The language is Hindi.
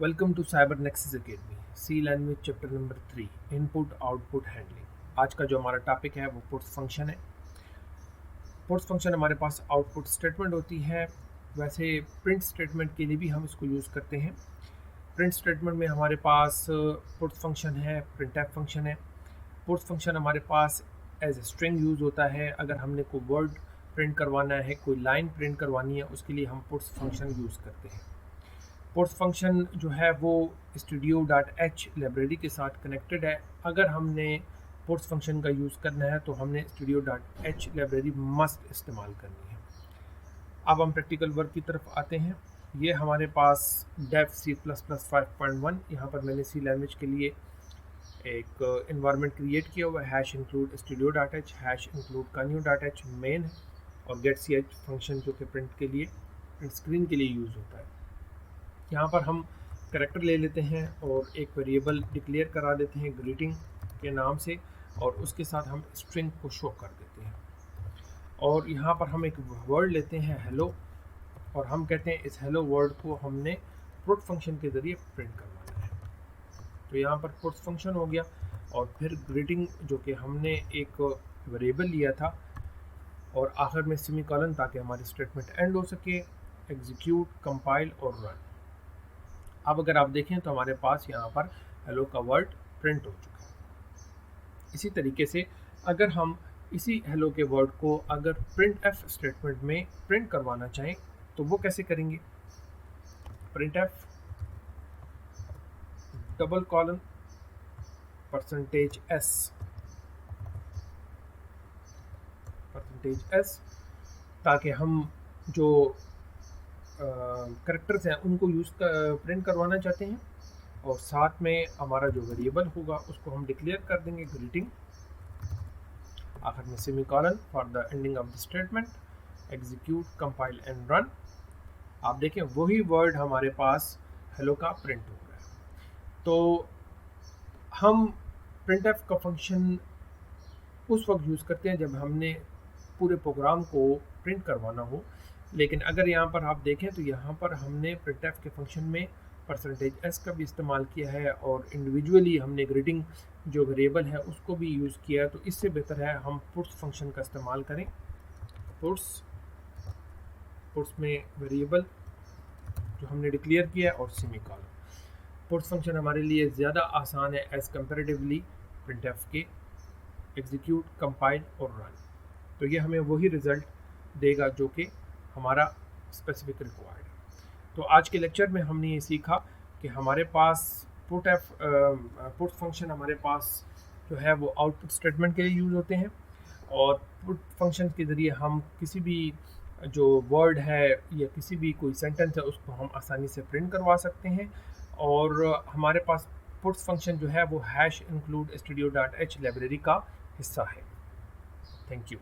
Welcome to cyber nexus academy C language chapter number 3 input output handling. आज का जो हमारा टॉपिक है वो पुट्स फंक्शन है। पुट्स फंक्शन हमारे पास आउटपुट स्टेटमेंट होती है। वैसे प्रिंट स्टेटमेंट के लिए भी हम इसको यूज़ करते हैं। प्रिंट स्टेटमेंट में हमारे पास पुट्स फंक्शन है, प्रिंटफ फंक्शन है। पुट्स फंक्शन हमारे पास एज ए स्ट्रिंग यूज़ होता है। अगर हमने कोई वर्ड प्रिंट करवाना है, कोई लाइन प्रिंट करवानी है, उसके लिए हम पुट्स फंक्शन यूज़ करते हैं। पुट्स फंक्शन जो है वो studio.h लाइब्रेरी के साथ कनेक्टेड है। अगर हमने पुट्स फंक्शन का यूज़ करना है तो हमने studio.h लाइब्रेरी मस्ट इस्तेमाल करनी है। अब हम प्रैक्टिकल वर्क की तरफ आते हैं। ये हमारे पास डेव C++ 5.1, यहाँ पर मैंने सी लैंग्वेज के लिए एक इन्वायरमेंट क्रिएट किया हुआ है। Hash include studio.h, hash include canyo.h main है, और getch फंक्शन जो कि प्रिंट के लिए, प्रिंट स्क्रीन के लिए यूज़ होता है। यहाँ पर हम करैक्टर ले लेते हैं और एक वेरिएबल डिक्लेयर करा देते हैं ग्रीटिंग के नाम से, और उसके साथ हम स्ट्रिंग को शो कर देते हैं। और यहाँ पर हम एक वर्ड लेते हैं हेलो, और हम कहते हैं इस हेलो वर्ड को हमने पुट फंक्शन के ज़रिए प्रिंट करवाना है। तो यहाँ पर पुट फंक्शन हो गया, और फिर ग्रीटिंग जो कि हमने एक वेरिएबल लिया था, और आखिर में सेमीकोलन ताकि हमारी स्टेटमेंट एंड हो सके, एग्जीक्यूट, कंपाइल और रन। अब अगर आप देखें तो हमारे पास यहाँ पर हेलो का वर्ड प्रिंट हो चुका है। इसी तरीके से अगर हम इसी हेलो के वर्ड को अगर प्रिंट एफ स्टेटमेंट में प्रिंट करवाना चाहें तो वो कैसे करेंगे? Print F double colon %s ताकि हम जो करेक्टर्स हैं उनको प्रिंट करवाना चाहते हैं, और साथ में हमारा जो वेरिएबल होगा उसको हम डिक्लेयर कर देंगे ग्रीटिंग, आखिर में semicolon for the ending of the statement, execute, compile and run. आप देखें वही वर्ड हमारे पास हेलो का प्रिंट हो रहा है। तो हम प्रिंट एफ का फंक्शन उस वक्त यूज़ करते हैं जब हमने पूरे प्रोग्राम को प्रिंट करवाना हो। लेकिन अगर यहाँ पर आप देखें तो यहाँ पर हमने printf के फंक्शन में %s का भी इस्तेमाल किया है, और इंडिविजुअली हमने ग्रीटिंग जो वेरिएबल है उसको भी यूज़ किया है। तो इससे बेहतर है हम पुट्स फंक्शन का इस्तेमाल करें। पुट्स में वेरिएबल जो हमने डिक्लेयर किया है और सेमीकोलन। पुट्स फंक्शन हमारे लिए ज़्यादा आसान है एज़ कंपेरेटिवली printf के एग्जीक्यूट, कंपाइल और रन। तो ये हमें वही रिज़ल्ट देगा जो कि हमारा स्पेसिफिक रिक्वायर्ड है। तो आज के लेक्चर में हमने ये सीखा कि हमारे पास पुट फंक्शन हमारे पास जो है वो आउटपुट स्टेटमेंट के लिए यूज़ होते हैं, और पुट फंक्शन के ज़रिए हम किसी भी जो वर्ड है या किसी भी कोई सेंटेंस है उसको हम आसानी से प्रिंट करवा सकते हैं। और हमारे पास पुट्स फंक्शन जो है वो हैश इंक्लूड studio.h लाइब्रेरी का हिस्सा है। Thank you.